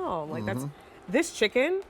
home. Like this chicken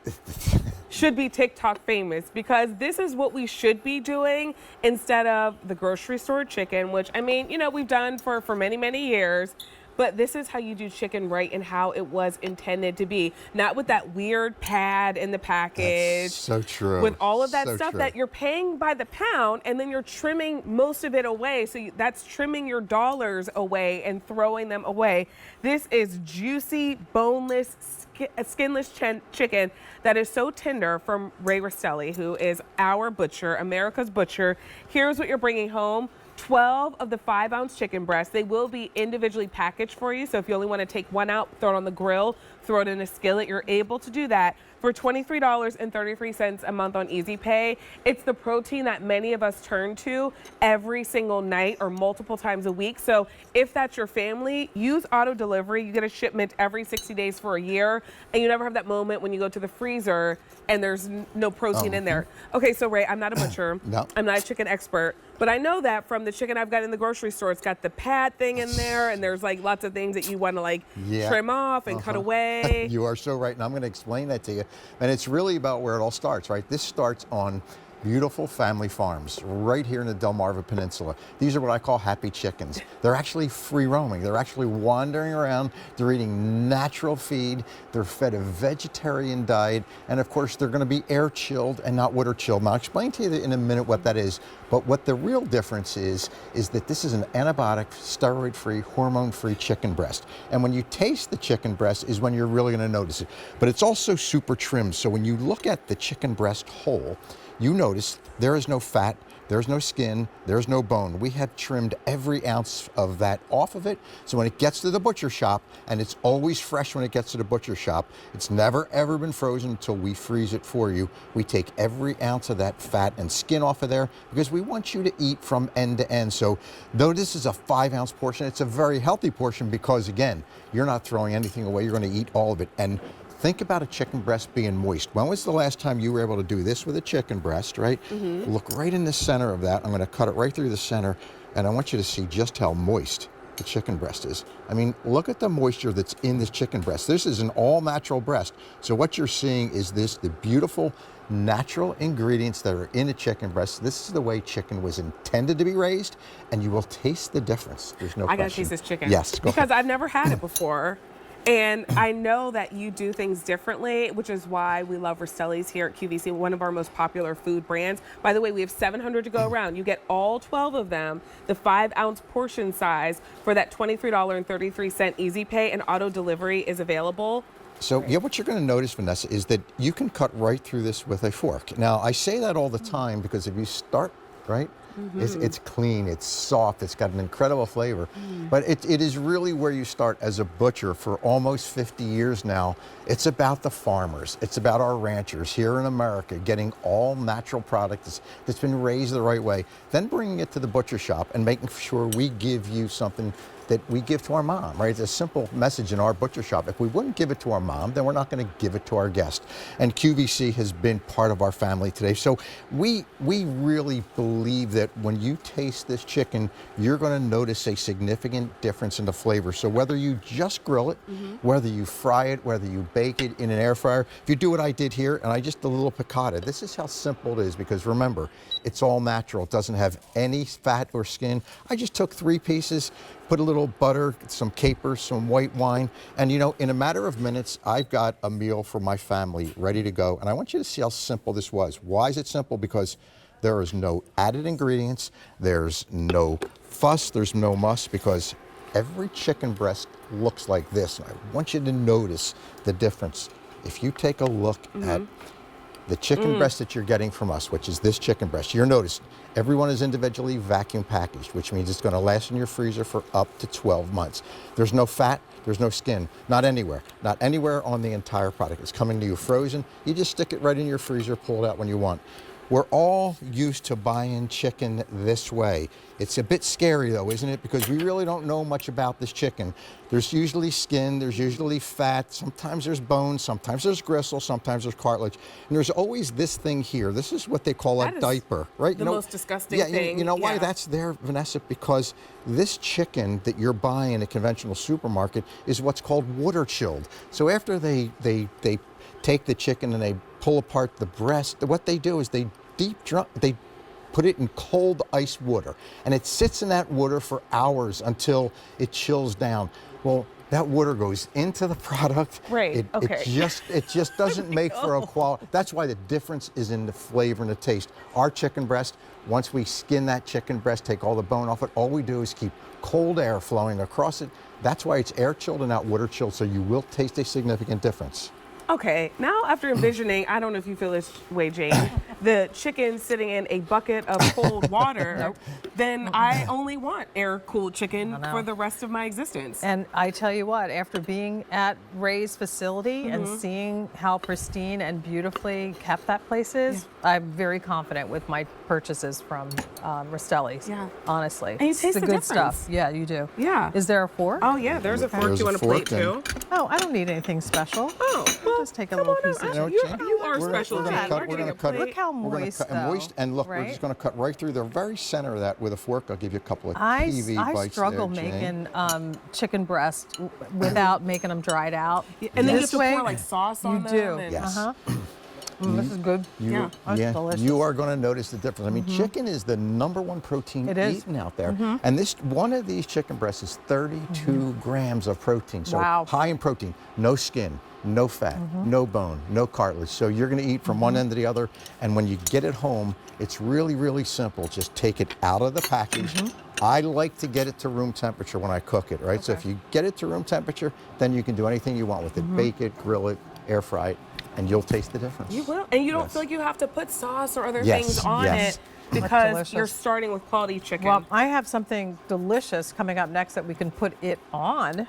should be TikTok famous, because this is what we should be doing instead of the grocery store chicken, which, I mean, you know, we've done for many, many years. But this is how you do chicken right and how it was intended to be. Not with that weird pad in the package. That's so true. With all of that So stuff true. that you're paying by the pound, and then you're trimming most of it away. So that's trimming your dollars away and throwing them away. This is juicy, boneless, skinless chicken that is so tender from Ray Rastelli, who is our butcher, America's butcher. Here's what you're bringing home. 12 of the 5-ounce chicken breasts. They will be individually packaged for you. So if you only want to take one out, throw it on the grill, throw it in a skillet, you're able to do that for $23.33 a month on Easy Pay. It's the protein that many of us turn to every single night or multiple times a week. So if that's your family, use auto delivery. You get a shipment every 60 days for a year, and you never have that moment when you go to the freezer and there's no protein in there. Okay, so Ray, I'm not a butcher. No. I'm not a chicken expert, but I know that from the chicken I've got in the grocery store, it's got the pad thing in there, and there's like lots of things that you want to like trim off and cut away. You are so right, and I'm going to explain that to you. And it's really about where it all starts, right? This starts on beautiful family farms right here in the Delmarva Peninsula. These are what I call happy chickens. They're actually free roaming. They're actually wandering around. They're eating natural feed. They're fed a vegetarian diet. And of course, they're going to be air chilled and not water chilled. Now, I'll explain to you in a minute what that is. But what the real difference is that this is an antibiotic, steroid-free, hormone-free chicken breast. And when you taste the chicken breast is when you're really going to notice it. But it's also super trimmed. So when you look at the chicken breast whole, you notice there is no fat, there's no skin, there's no bone. We have trimmed every ounce of that off of it. So when it gets to the butcher shop, and it's always fresh when it gets to the butcher shop, it's never ever been frozen until we freeze it for you. We take every ounce of that fat and skin off of there because we want you to eat from end to end. So though this is a 5-ounce portion, it's a very healthy portion because, again, you're not throwing anything away. You're going to eat all of it. And think about a chicken breast being moist. When was the last time you were able to do this with a chicken breast, right? Look right in the center of that. I'm going to cut it right through the center, and I want you to see just how moist the chicken breast is. I mean, look at the moisture that's in this chicken breast. This is an all-natural breast. So what you're seeing is the beautiful natural ingredients that are in a chicken breast. This is the way chicken was intended to be raised, and you will taste the difference. There's no question. I gotta taste this chicken. Yes, go because ahead. I've never had it before. And I know that you do things differently, which is why we love Rastelli's here at QVC, one of our most popular food brands. By the way, we have 700 to go around. You get all 12 of them, the 5-ounce portion size for that $23.33 Easy Pay, and auto delivery is available. So yeah, what you're going to notice, Vanessa, is that you can cut right through this with a fork. Now, I say that all the time because if you start, right, it's clean, it's soft, it's got an incredible flavor. But it is really where you start as a butcher for almost 50 years now. It's about the farmers. It's about our ranchers here in America getting all natural products that's been raised the right way, then bringing it to the butcher shop and making sure we give you something that we give to our mom, right? It's a simple message in our butcher shop. If we wouldn't give it to our mom, then we're not going to give it to our guest. And QVC has been part of our family today. So we really believe that when you taste this chicken, you're going to notice a significant difference in the flavor. So whether you just grill it, whether you fry it, whether you bake it in an air fryer, if you do what I did here, and I just a little piccata, this is how simple it is, because remember, it's all natural. It doesn't have any fat or skin. I just took 3 pieces, put a little butter, some capers, some white wine, and you know, in a matter of minutes, I've got a meal for my family ready to go. And I want you to see how simple this was. Why is it simple? Because there is no added ingredients, there's no fuss, there's no muss, because every chicken breast looks like this. And I want you to notice the difference. If you take a look at the chicken breast that you're getting from us, which is this chicken breast, you'll notice everyone is individually vacuum packaged, which means it's going to last in your freezer for up to 12 months. There's no fat, there's no skin, not anywhere on the entire product. It's coming to you frozen. You just stick it right in your freezer, pull it out when you want. we're all used to buying chicken this way. It's a bit scary though, isn't it? Because we really don't know much about this chicken. There's usually skin, there's usually fat, sometimes there's bones, sometimes there's gristle, sometimes there's cartilage. And there's always this thing here. This is what they call a diaper, right? The most disgusting thing. You know why that's there, Vanessa? Because this chicken that you're buying in a conventional supermarket is what's called water chilled. So after they take the chicken and they pull apart the breast, what they do is they put it in cold ice water, and it sits in that water for hours until it chills down. Well, that water goes into the product. Right. It just doesn't make for a quality. That's why the difference is in the flavor and the taste. Our chicken breast, once we skin that chicken breast, take all the bone off it, all we do is keep cold air flowing across it. That's why it's air chilled and not water chilled, so you will taste a significant difference. Okay, now after envisioning, I don't know if you feel this way, Jane, the chicken sitting in a bucket of cold water, then I only want air-cooled chicken for the rest of my existence. And I tell you what, after being at Ray's facility and seeing how pristine and beautifully kept that place is, I'm very confident with my purchases from Rastelli's. Yeah. Honestly. And you taste the the good difference. stuff. Yeah, you do. Yeah. Is there a fork? Oh yeah, there's a fork. There's You want a a plate fork too? Oh, I don't need anything special. Oh, I'll just take a come little on piece in. of You know, chicken. You are we're special. gonna Jane. cut- We're we're getting gonna a cut it. plate. Look how We're gonna moist, cut though. and moist, and look, we're right? just going to cut right through the very center of that with a fork. I'll give you a couple of TV I bites struggle there, Jane. making chicken breast without making them dried out. And then you This have to way, pour like sauce on you them. do. And Yes. This is good. Yeah. That's delicious. You are going to notice the difference. I mean, chicken is the #1 protein It is. eaten out there. And one of these chicken breasts is 32 grams of protein. So Wow. high in protein, no skin, no fat, no bone, no cartilage. So you're going to eat from one end to the other. And when you get it home, it's really, really simple. Just take it out of the package. I like to get it to room temperature when I cook it, right? So if you get it to room temperature, then you can do anything you want with it. Bake it, grill it, air fry it, and you'll taste the difference. You will, and you don't Yes. feel like you have to put sauce or other Yes, things on yes. it because delicious. you're starting with quality chicken. Well, I have something delicious coming up next that we can put it on,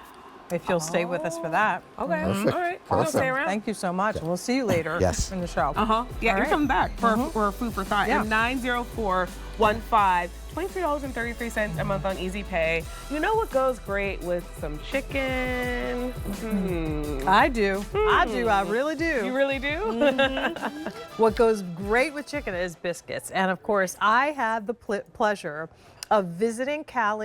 if you'll stay with us for that. Okay, Perfect. all right. We'll Perfect. stay around. Thank you so much. We'll see you later Yes. in the show. Yeah, All you're right. coming back for food for thought. Yeah. And 90415, $23.33 a month on Easy Pay. You know what goes great with some chicken? I do. I do. I really do. You really do? What goes great with chicken is biscuits. And of course, I had the pleasure of visiting Cali